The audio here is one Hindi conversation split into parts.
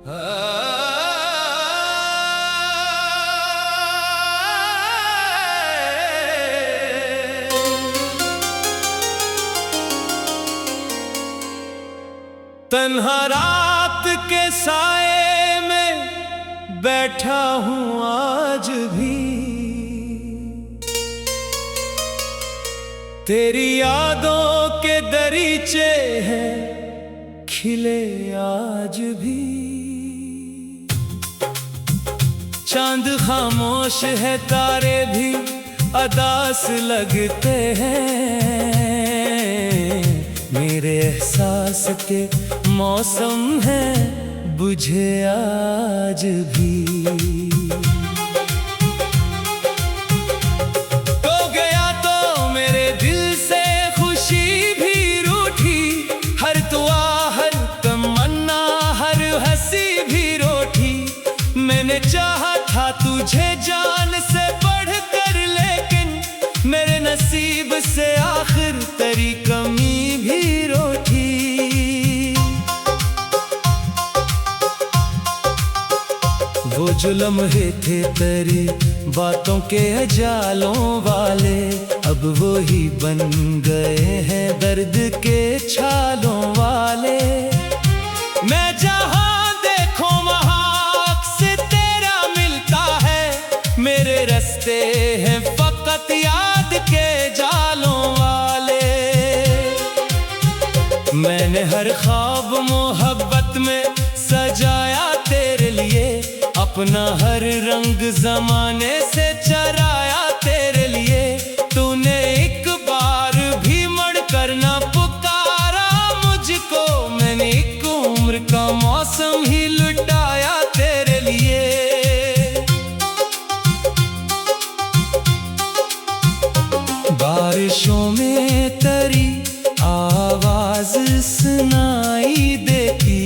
तन्हा रात के साए में बैठा हूँ आज भी, तेरी यादों के दरीचे हैं खिले आज भी। चांद खामोश है, तारे भी अदास लगते हैं, मेरे एहसास के मौसम है बुझे आज भी। तो गया तो मेरे दिल से खुशी भी रूठी, हर दुआ हर तमन्ना हर हंसी भी रोटी। मैंने चाहा था तुझे जान से बढ़कर, लेकिन मेरे नसीब से आखिर तेरी कमी भी रोटी। वो जो लम्हे थे तेरी बातों के जालों वाले, अब वो ही बन गए हैं दर्द के छालों वाले। मैं जहां देखूं वहां अक्स तेरा मिलता है, मेरे रास्ते हैं फकत याद के जालों वाले। मैंने हर ख्वाब मोहब्बत में सजाया तेरे लिए, अपना हर रंग जमाने से चराया तेरे लिए। तूने एक बार भी मुड़ कर ना पुकारा मुझको, मैंने एक उम्र का मौसम ही लुटाया तेरे लिए। बारिशों में तेरी आवाज सुनाई देती,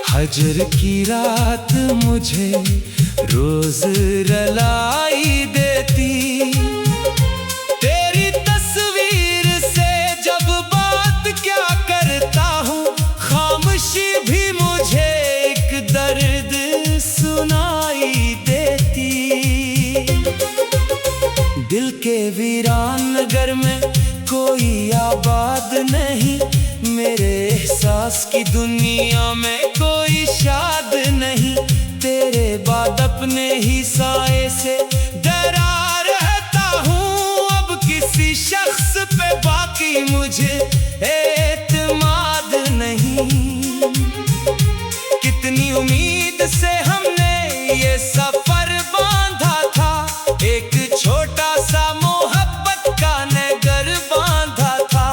हजर की रात मुझे रोज रलाई देती। तेरी तस्वीर से जब बात क्या करता हूँ, खामोशी भी मुझे एक दर्द सुनाई देती। दिल के वीरान नगर में कोई आबाद नहीं, मेरे एहसास की दुनिया में कोई शाद नहीं। तेरे बाद अपने ही साए से डरा रहता हूँ, अब किसी शख्स पे बाकी मुझे एतमाद नहीं। कितनी उम्मीद से हमने ये सफर बांधा था, एक छोटा सा मोहब्बत का नगर बांधा था।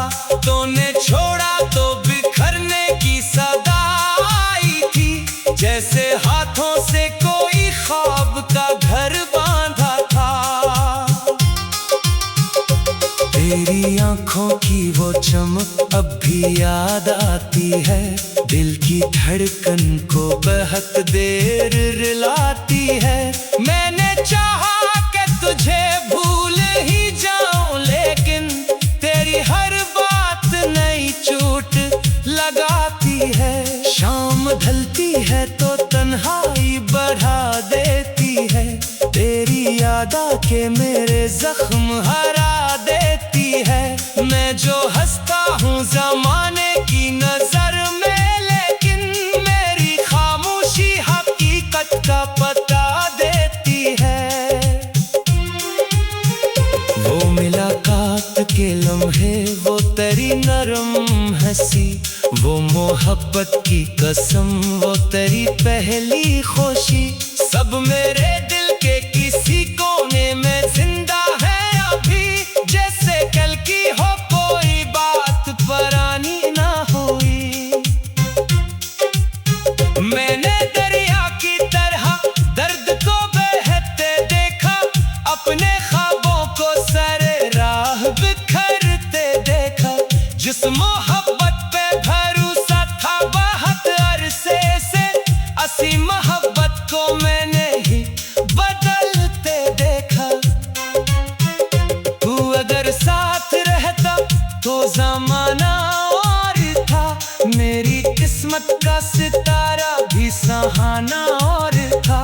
तूने छोड़ा तो बिखरने की सदा आई थी, जैसे हाथों से कोई ख्वाब का घर बांधा था। तेरी आंखों की वो चमक अब भी याद आती है, दिल की धड़कन को बहुत देर रुलाती है। मैंने चाहा कि तुझे भूल ही जाऊं, लेकिन तेरी हर बात नई चोट लगाती है। शाम ढलती है तो तन्हाई बढ़ा देती है, तेरी याद आके मेरे जख्म हरा देती है। मैं जो हंसता हूँ जमाने की नजर में, लेकिन मेरी खामोशी हकीकत का पता देती है। वो मुलाकात के लम्हे, वो तेरी नरम हंसी, वो मोहब्बत की कसम, वो तेरी पहली खुशी, सब मेरे दिल के किसी कोने में जिंदा है अभी। जैसे कल की हो कोई बात पुरानी ना हुई। मैंने दरिया की तरह दर्द को बहते देखा, अपने ख्वाबों को सरे राह बिखरते देखा। जिस मोहब्बत पे भरोसा था बहुत अरसे से, असी मोहब्बत को मैंने ही बदलते देखा। का सितारा भी सहाना और था।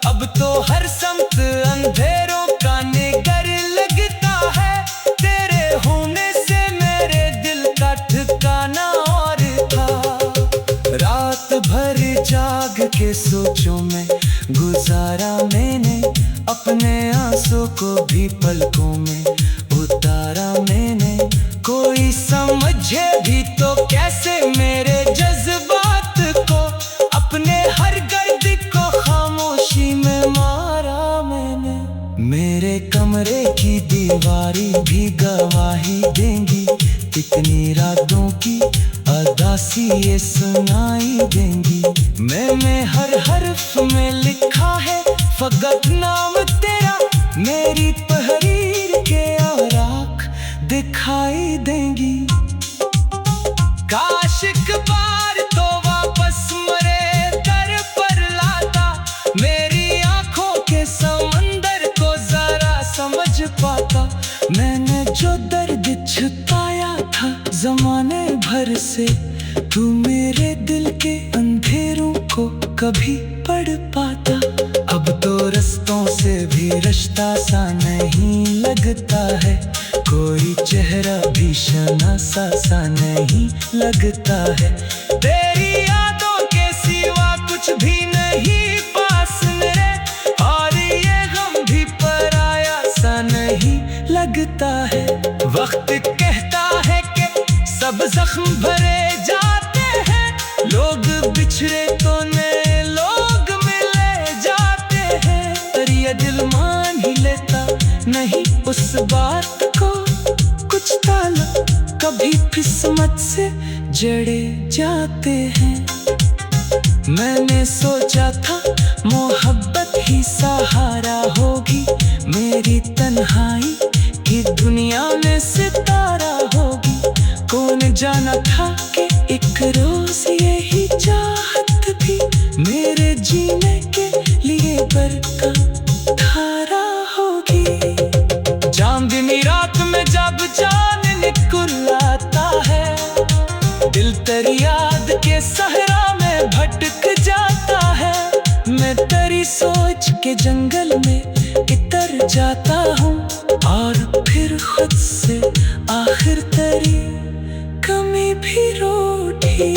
अब तो हर समत अंधेरों का निगर लगता है। तेरे होने से मेरे दिल का ठिकाना और था। रात भर जाग के सोचों में गुजारा मैंने, अपने आंसू को भी पलकों में उतारा मैंने। कोई समझे भी तो कैसे मेरे जज्बात को, अपने हर गर्द को खामोशी में मारा मैंने। मेरे कमरे की दीवारी भी गवाही देंगी, कितनी रातों की अदासी ये सुनाई देंगी। मैंने हर हर्फ में लिखा है फकत नाम तेरा, मेरी तहरीर के औराख दिखाई देंगी। काश एक बार तो वापस मरे दर पर लाता, मेरी आंखों के समंदर को जरा समझ पाता। मैंने जो दर्द छुपाया था जमाने भर से, तू मेरे दिल के अंधेरों को कभी पढ़ पाता। अब तो रस्तों से भी रिश्ता सा नहीं लगता है, कोई चेहरा भी शनासा सा नहीं लगता है। तेरी यादों के सिवा कुछ भी नहीं पास मेरे, और ये गम भी पराया सा नहीं लगता है। वक्त कहता है कि सब जख्म भरे जाते हैं, लोग बिछड़े तो नए लोग मिले जाते हैं। पर ये दिल मान ही लेता नहीं उस बात को, कुछ ताल्लुक कभी किस्मत से जड़े जाते हैं। मैंने सोचा था मोहब्बत ही सहारा होगी, मेरी तन्हाई की दुनिया में सितारा होगी। कौन जाना था कि एक रोज यही चाहत भी मेरे जीने के लिए बरकत धारा होगी। चांदनी रात में जब जान निकल आता है, दिल तेरी याद के सहरा में भटक जाता है। मैं तेरी सोच के जंगल में इतर जाता हूँ, और फिर खुद से आखिर तेरी कमी भी रूठी।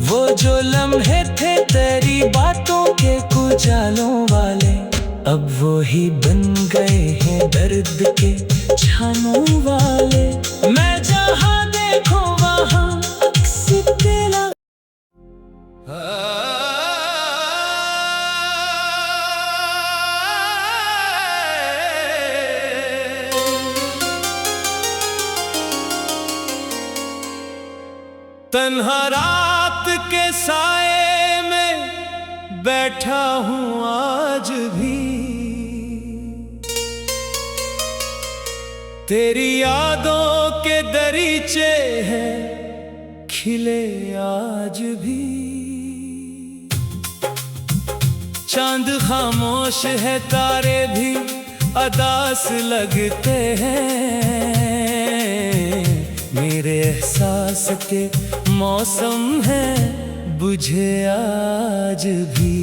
वो जो लम्हे थे तेरी बातों के कुचालों वाले, अब वो ही बन गए हैं दर्द के छानों वाले। मैं जहाँ देखो वहाँ अक्स तेरा। तन्हा रात के साए में बैठा हूँ आज भी, तेरी यादों के दरीचे हैं खिले आज भी। चांद खामोश है, तारे भी अदास लगते हैं। मेरे एहसास के मौसम है बुझे आज भी।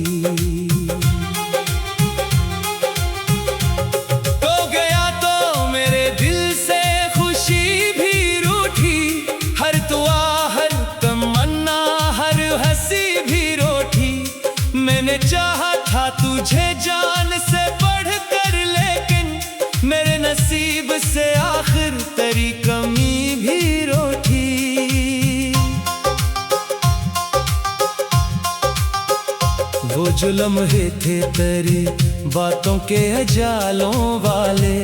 तो गया तो मेरे दिल से खुशी भी रूठी, हर दुआ हर तमन्ना हर हंसी भी रोटी। मैंने चाहा था तुझे जान से बढ़कर, लेकिन मेरे नसीब से आखिर तेरी कमी भी रोटी। वो जो लम्हे थे तेरी बातों के जालों वाले,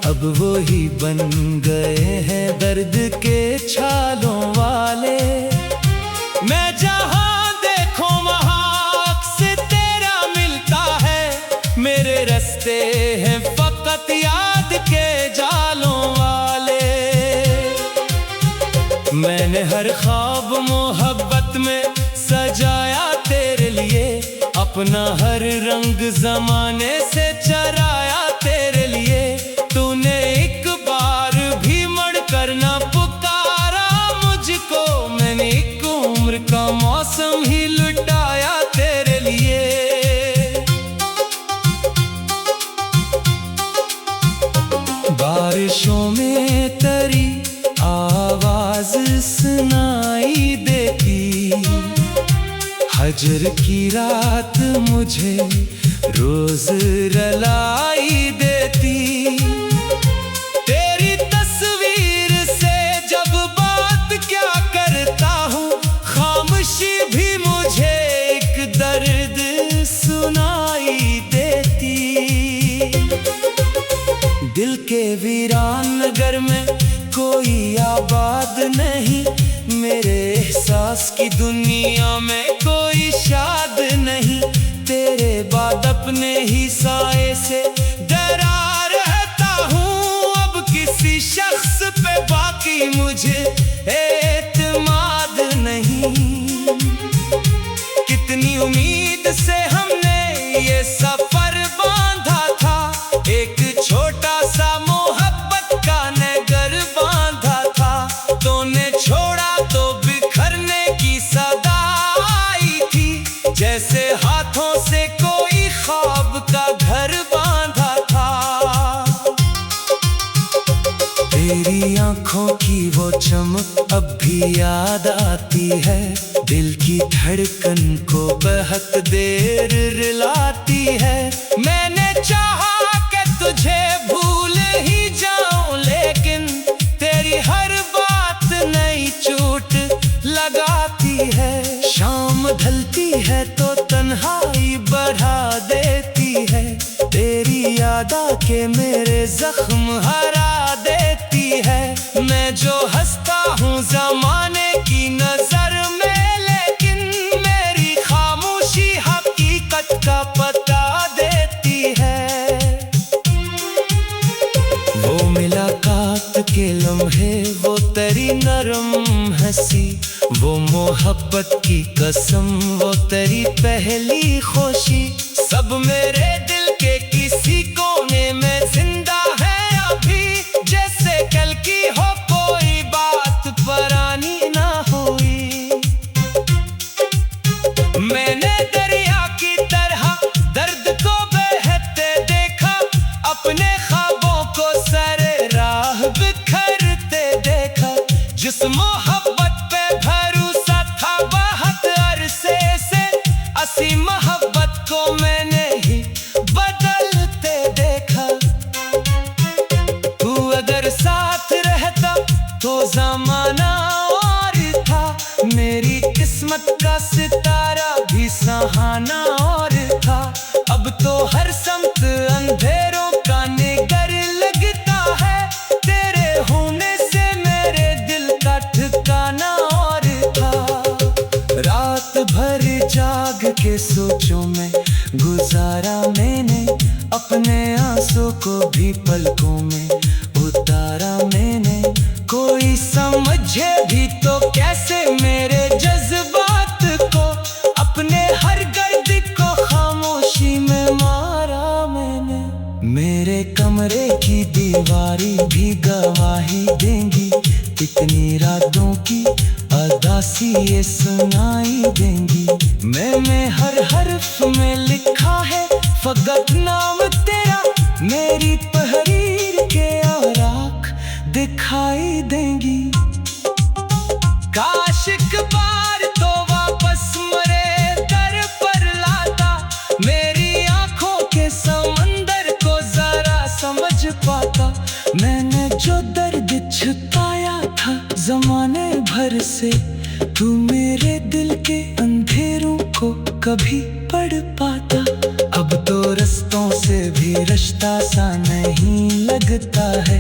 अब वो ही बन गए हैं दर्द के छालों वाले। मैं जहाँ देखो वहाँ अक्स तेरा मिलता है, मेरे रास्ते हैं फकत याद के जालों वाले। मैंने हर ख्वाब मोहब्बत में सजाया तेरे लिए, अपना हर रंग जमाने से चराया तेरे लिए। तूने एक बार भी मड़ कर ना पुकारा मुझको, मैंने एक उम्र का मौसम मौसम ही लुटाया तेरे लिए। बारिशों में तेरी आवाज सुनाई देती, हजर की रात मुझे रोज रुलाई देती। तेरी तस्वीर से जब बात क्या करता हूँ, खामोशी भी मुझे एक दर्द सुनाई देती। दिल के वीरान नगर में कोई आबाद नहीं, मेरे एहसास की दुनिया में कोई शाद नहीं। तेरे बाद अपने ही साए से डरा रहता हूँ, अब किसी शख्स पे बाकी मुझे एतमाद नहीं। कितनी उम्मीद से हमने ये सफर बांधा था, एक छोटा सा मोहब्बत का नगर बांधा था। तूने छोड़ा तो बिखरने की सदा आई थी, जैसे हाथों से कोई ख्वाब का घर बांधा था। तेरी आंखों की वो चमक अब भी याद आती है, दिल की धड़कन को बहुत देर रुलाती है। मैंने चाहा कि तुझे भूल ही जाऊं, लेकिन तेरी हर बात नई चोट लगाती है। शाम ढलती है तो तन्हाई बढ़ा देती है, तेरी याद आके मेरे जख्म हरा देती है। मैं जो हंसता हूँ जमाने की नजर में, लेकिन मेरी खामोशी हकीकत का पता देती है। वो मुलाकात के लम्हे, वो तेरी नरम हंसी, वो मोहब्बत की कसम, वो तेरी पहली खुशी, सब मेरे दिल के किसी कोने में जिंदा है अभी। जैसे कल की हो कोई बात पुरानी ना हुई। मैंने दरिया की तरह दर्द को बहते देखा, अपने ख्वाबों को सरे राह बिखरते देखा। जिस मोहब्बत पे भरोसा था बहुत अरसे से, असी मोहब्बत को मैंने ही बदलते देखा। तू अगर साथ रहता तो जमाना और था, मेरी किस्मत का सितारा भी सहाना और था। अब तो हर समत अंधेरों का निगर लगता है, तेरे होने से मेरे दिल का ठिकाना और था। रात भर जाग के सोचों में गुजारा मैंने, अपने आंसू को भी पलकों में उतारा मैंने। कोई समझे भी तो कैसे मेरे जज्बात को, अपने हर गर्द को खामोशी में मारा मैंने। मेरे कमरे की दीवारी भी गवाही देंगी, इतनी रातों की अदासी ये सुनाई देंगी। मैं हर हर्फ में लिखा है फकत नाम तेरा, मेरी तहरीर के औराख दिखाई देंगी। काश एक बार तो वापस मरे दर पर लाता, मेरी आंखों के समंदर को जरा समझ पाता। मैंने जो दर्द छुपाया था जमाने भर से, तू मेरे दिल के अंधेरों को कभी पढ़ पाता। अब तो रस्तों से भी रास्ता सा नहीं लगता है,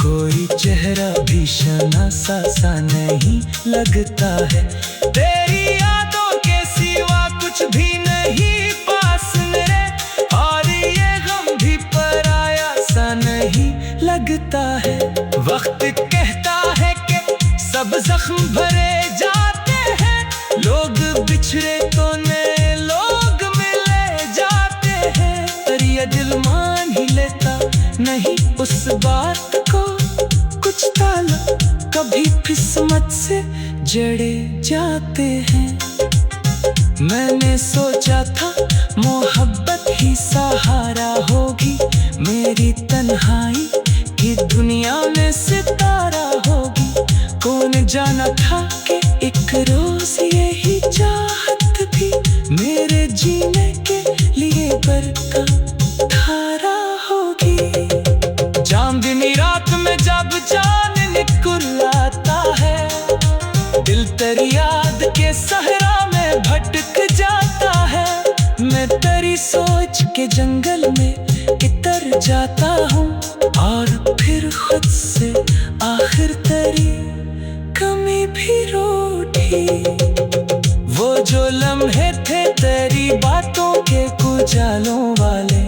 कोई चेहरा भी शनासा सा नहीं लगता है। तेरी यादों के सिवा कुछ भी नहीं पास मेरे, और ये गम भी पराया सा नहीं लगता है। वक्त कहता है कि सब जख्म भरे जाते हैं, लोग बिछड़े तो नए लोग मिले जाते हैं। पर ये दिल मान ही लेता नहीं उस बात को, कुछ ताल्लुक कभी किस्मत से जड़े जाते हैं। मैंने सोचा था मोहब्बत ही सहारा होगी, मेरी तन्हाई की दुनिया में सितारा होगी। कौन जाना था कि एक रोज यही चाहत भी मेरे जीने के लिए बरकत धारा होगी। चांदनी रात में जब चांद निकल आता है, दिल तेरी याद के सहरा में भटक जाता है। मैं तेरी सोच के जंगल में इतर जाता हूँ, और फिर खुद से आखिर तेरी कमी भी रूठी। वो जो लम्हे थे तेरी बातों के उजालों वाले,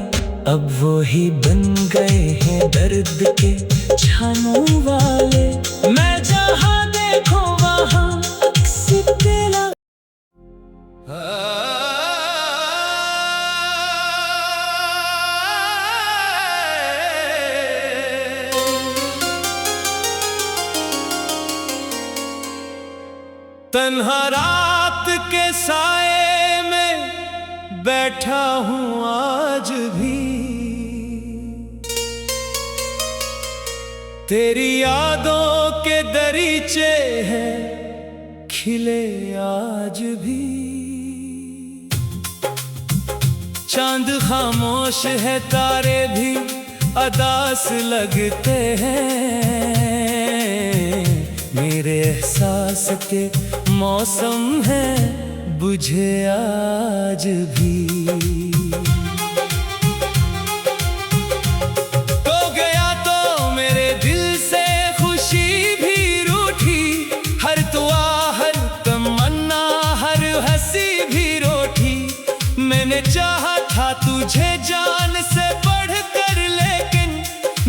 अब वो ही बन गए हैं दर्द के छानों वाले। मैं जहाँ देखो वहाँ अक्स तेरा। तन्हा रात के साए में बैठा हूँ आज भी, तेरी यादों के दरीचे हैं खिले आज भी। चांद खामोश है, तारे भी अदास लगते हैं, मेरे एहसास के मौसम है बुझे आज भी। तो गया तो मेरे दिल से खुशी भी रूठी, हर दुआ हर तमन्ना हर हंसी भी रोठी। मैंने चाहा था तुझे जान से बढ़ कर, लेकिन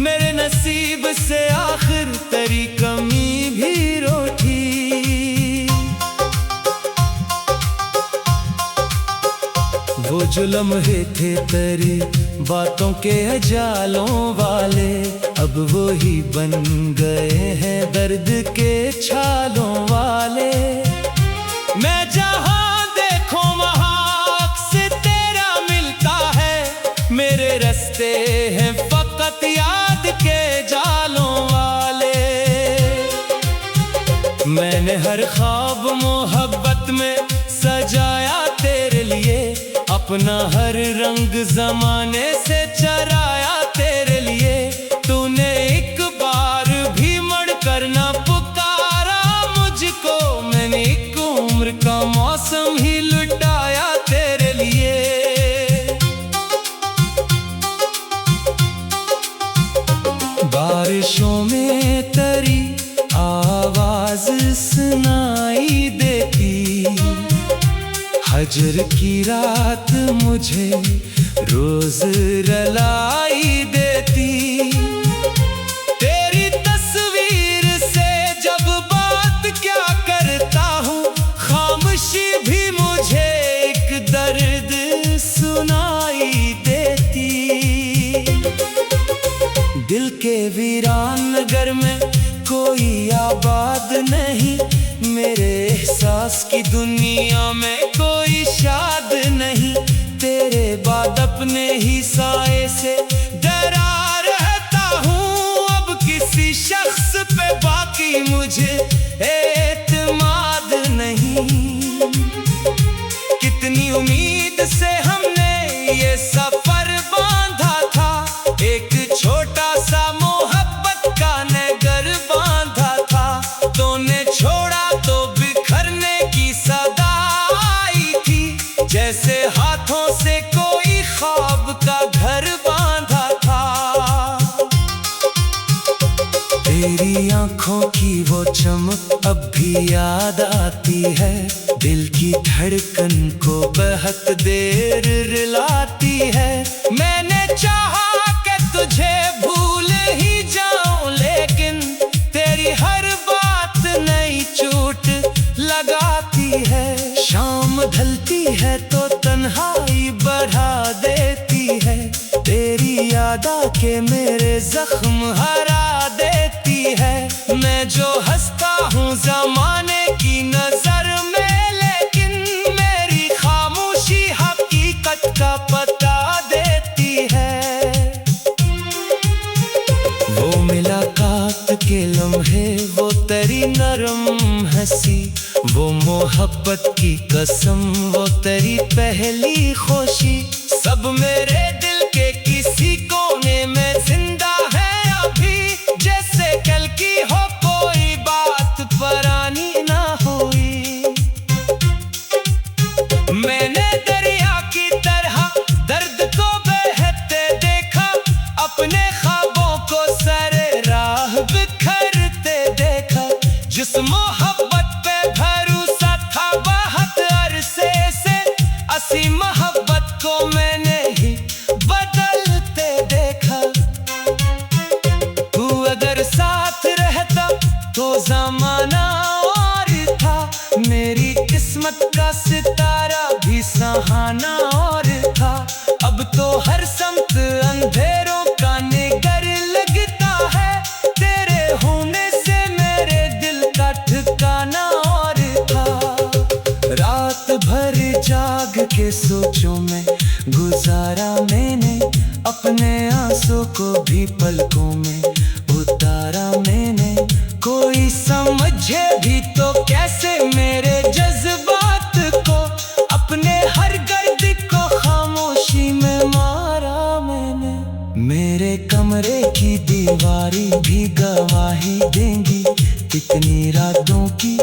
मेरे नसीब से आखिर तेरी कमी भी रोटी। वो जो लम्हे थे तेरी बातों के जालों वाले, अब वो ही बन गए हैं दर्द के छालों वाले। मैं जहाँ देखो वहाँ अक्स तेरा मिलता है, मेरे रास्ते हैं फकत याद के जालों वाले। मैंने हर ख्वाब मोहब्बत में सजाया तेरे लिए, अपना हर रंग जमाने से चराया तेरे लिए। तूने एक बार भी मुड़ कर ना पुकारा मुझको, मैंने एक उम्र का मौसम ही लुटाया तेरे लिए। बारिशों में तेरी आवाज सुनाई देती, हजर की रात मुझे रोज रलाई देती। तेरी तस्वीर से जब बात क्या करता हूँ, खामोशी भी मुझे एक दर्द सुनाई देती। दिल के वीरान नगर में कोई आबाद नहीं, मेरे एहसास की दुनिया में कोई शाद नहीं। तेरे बाद अपने ही साए से डरा रहता हूँ, अब किसी शख्स पे बाकी मुझे एतमाद नहीं। कितनी उम्मीद से हमने ये सफर बांधा था, एक छोटा सा मोहब्बत का नगर बांधा था। तूने छोड़ा तो बिखरने की सदा आई थी, जैसे हाथों से कोई ख्वाब का घर बांधा था। तेरी आंखों की वो चमक अब भी याद आती है, दिल की धड़कन को बहुत देर रुलाती है। मैंने चाहा कि तुझे भूल ही जाऊं, लेकिन तेरी हर बात नई चोट लगाती है। शाम ढलती है तो तन्हाई बढ़ा देती है, तेरी याद आके मेरे जख्म हरा देती है। मैं जो हंसता हूँ जमाने की नजर में, लेकिन मेरी मोहब्बत की कसम वो तेरी पहली खुशी, सब मेरे दिल के किसी कोने में जिंदा है अभी, जैसे कल की हो कोई बात पुरानी ना हुई। मैंने दरिया की तरह दर्द को बहते देखा, अपने ख्वाबों को सरे राह बिखरते देखा। जिस मोहब्बत पे भरोसा था बहुत अरसे से, असी मोहब्बत को मैंने ही बदलते देखा। तू अगर साथ रहता तो जमाना और था, मेरी किस्मत का सितारा भी सहाना और था। अब तो हर समत अंधेरों का निगर लगता है, तेरे होने से मेरे दिल का ठिकाना और था। रात भर जाग के सोचों में गुजारा मैंने, अपने आंसू को भी पलकों में उतारा मैंने। कोई समझे भी तो कैसे मेरे जज्बात को, अपने हर गर्द को खामोशी में मारा मैंने। मेरे कमरे की दीवारी भी गवाही देंगी, कितनी रातों की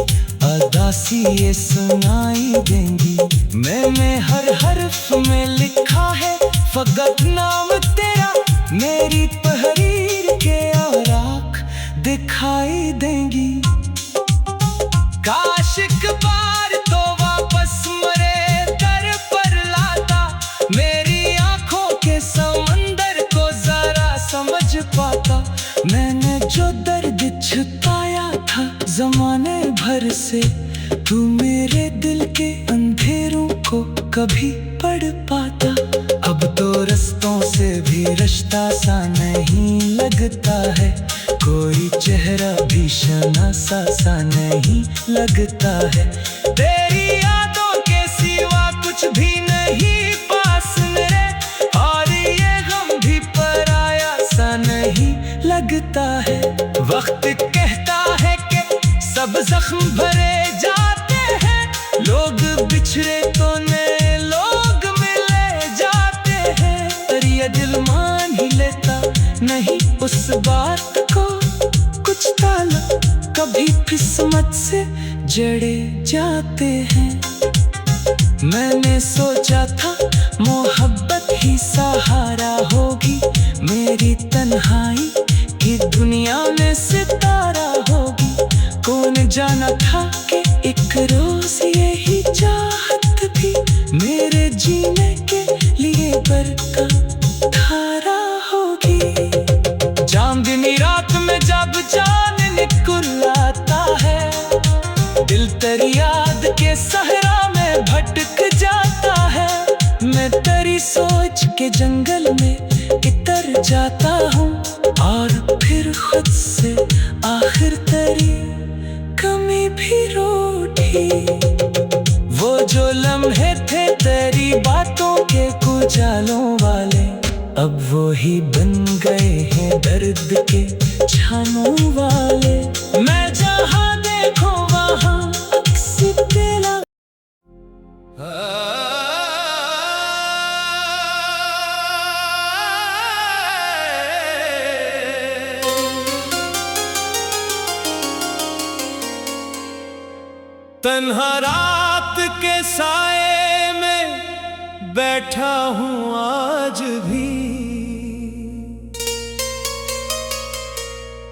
अदासी ये सुनाई देंगी। मैं हर हर्फ में लिखा है फकत नाम तेरा, मेरी तहरीर के औराक दिखाई देंगी। काश एक बार तो वापस मरे दर पर लाता, मेरी आंखों के समंदर को जरा समझ पाता। मैंने जो दर्द छुपाया था जमाने भर से, तू मेरे दिल के अंधेरों को कभी पढ़ पाता। अब तो रस्तों से भी रास्ता सा नहीं लगता है, कोई चेहरा भी शनासा सा नहीं लगता है। तेरी यादों के सिवा कुछ भी नहीं पास मेरे, और ये गम भी पराया सा नहीं लगता है। वक्त कहता है कि सब जख्म भरे जाते हैं, लोग बिछड़े तो नए लोग मिले जाते हैं। पर ये दिल मान ही लेता नहीं उस बात को, कुछ ताल्लुक कभी किस्मत से जड़े जाते हैं। मैंने सोचा था मोहब्बत ही सहारा होगी, मेरी तन्हाई की दुनिया में सितारा होगी। कौन जाना था कि एक रोज यही चाहत भी मेरे जीने के लिए बरकत धारा होगी। चांदनी रात में जब चांद निकल आता है, दिल तेरी याद के सहरा में भटक जाता है। मैं तेरी सोच के जंगल में इतर जाता हूँ, और फिर खुद से आखिर तेरी कमी भी रूठी। वो जो लम्हे थे तेरी बातों के कुचालों वाले, अब वो ही बन गए हैं दर्द के छानों वाले। मैं जहाँ देखूं वहाँ अक्स तेरा। तन्हा रात के साए में बैठा हूँ आज भी,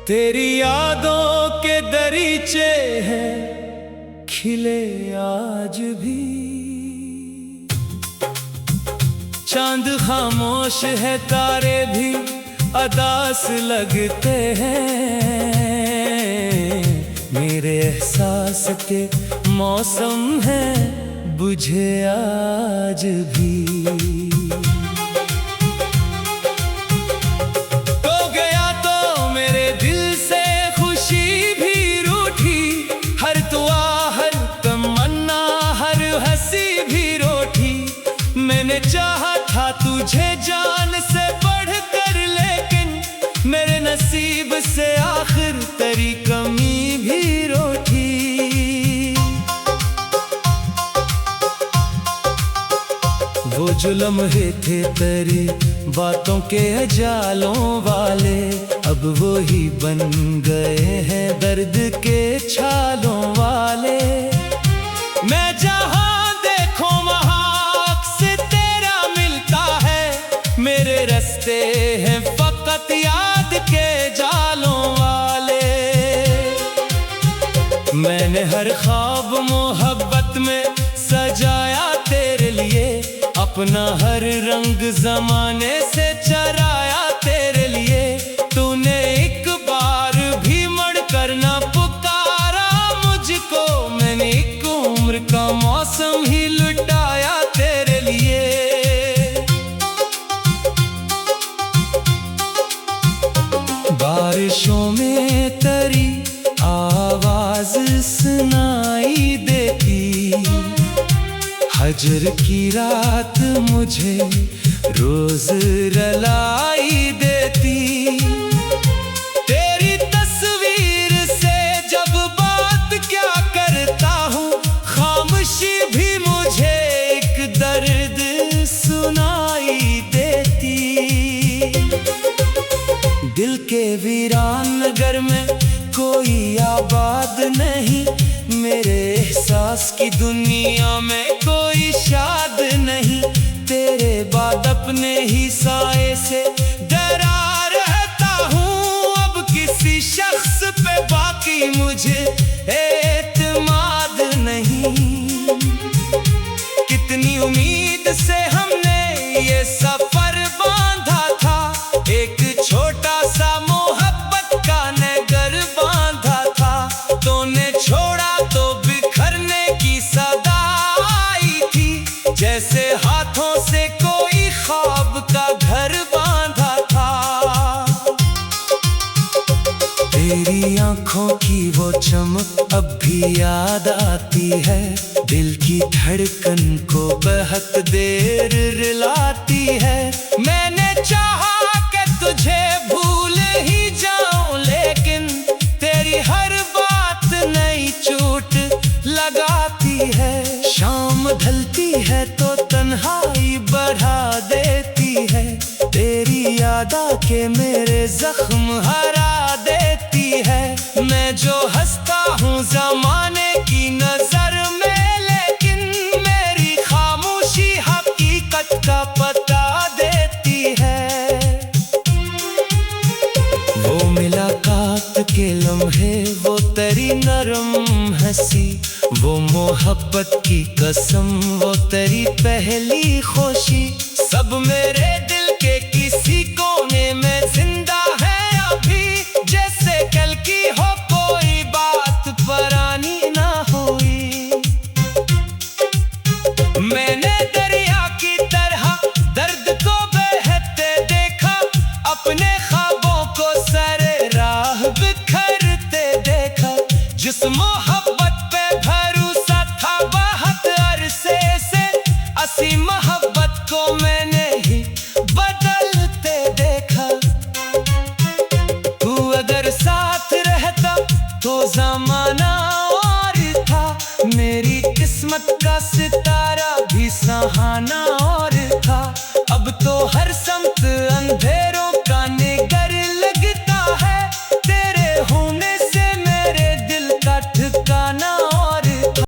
तेरी यादों के दरीचे हैं खिले आज भी। चांद खामोश है, तारे भी अदास लगते हैं, मेरे एहसास के मौसम है बुझे आज भी। तो गया तो मेरे दिल से खुशी भी रूठी, हर दुआ हर तमन्ना हर हंसी भी रोठी। मैंने चाहा था तुझे जान से बढ़कर, लेकिन मेरे नसीब से आखिर तेरी कमी भी रोटी। वो जो लम्हे थे तेरी बातों के जालों वाले, अब वो ही बन गए हैं दर्द के छालों वाले। मैं जहां देखूं वहां अक्स तेरा मिलता है, मेरे रास्ते हैं फकत याद के जालों वाले। मैंने हर ख्वाब मोहब्बत में सजाया तेरे लिए, अपना हर रंग जमाने से चराया तेरे लिए। तूने एक बार भी मुड़ कर ना पुकारा मुझको, मैंने एक उम्र का मौसम ही लुटाया तेरे लिए। बारिशों में तेरी आवाज सुनाई देती, हजर की रात मुझे रोज रुलाई देती। तेरी तस्वीर से जब बात क्या करता हूँ, खामोशी भी मुझे एक दर्द सुनाई देती। दिल के वीरान नगर में कोई आबाद नहीं, मेरे एहसास की दुनिया में कोई शाद नहीं। तेरे बाद अपने ही साए से डरा रहता हूँ, अब किसी शख्स पे बाकी मुझे एतमाद नहीं। कितनी उम्मीद से हमने ये सफर बांधा था, एक छोटा सा मोहब्बत का नगर बांधा था। तूने छोड़ा तो बिखरने की सदा आई थी, जैसे हाथों से कोई ख्वाब का घर बांधा था। तेरी आंखों की वो चमक अब भी याद आती है, दिल की धड़कन को बहुत देर रुलाती है। मैंने चाहा कि तुझे भूल ही जाऊं, लेकिन तेरी हर बात नई चोट लगाती है। शाम ढलती है तो तन्हाई बढ़ा देती है, तेरी याद आके मेरे जख्म हरा देती है। मैं जो हंसता हूँ जमाने की नजर में, लेकिन मेरी खामोशी हकीकत का पता देती है। वो मुलाकात के लम्हे, वो तेरी नरम हंसी, वो मोहब्बत की कसम, वो तेरी पहली खुशी, सब मेरे दिल के किसी कोने में जिंदा है अभी। जैसे कल की हो कोई बात पुरानी ना हुई। मैंने दरिया की तरह दर्द को बहते देखा, अपने ख्वाबों को सरे राह बिखरते देखा। जिस मोहब्बत पे भरोसा था बहुत अरसे से, असी मोहब्बत को मैंने ही बदलते देखा। तू अगर साथ रहता तो जमाना और था, मेरी किस्मत का सितारा भी सहाना और था। अब तो हर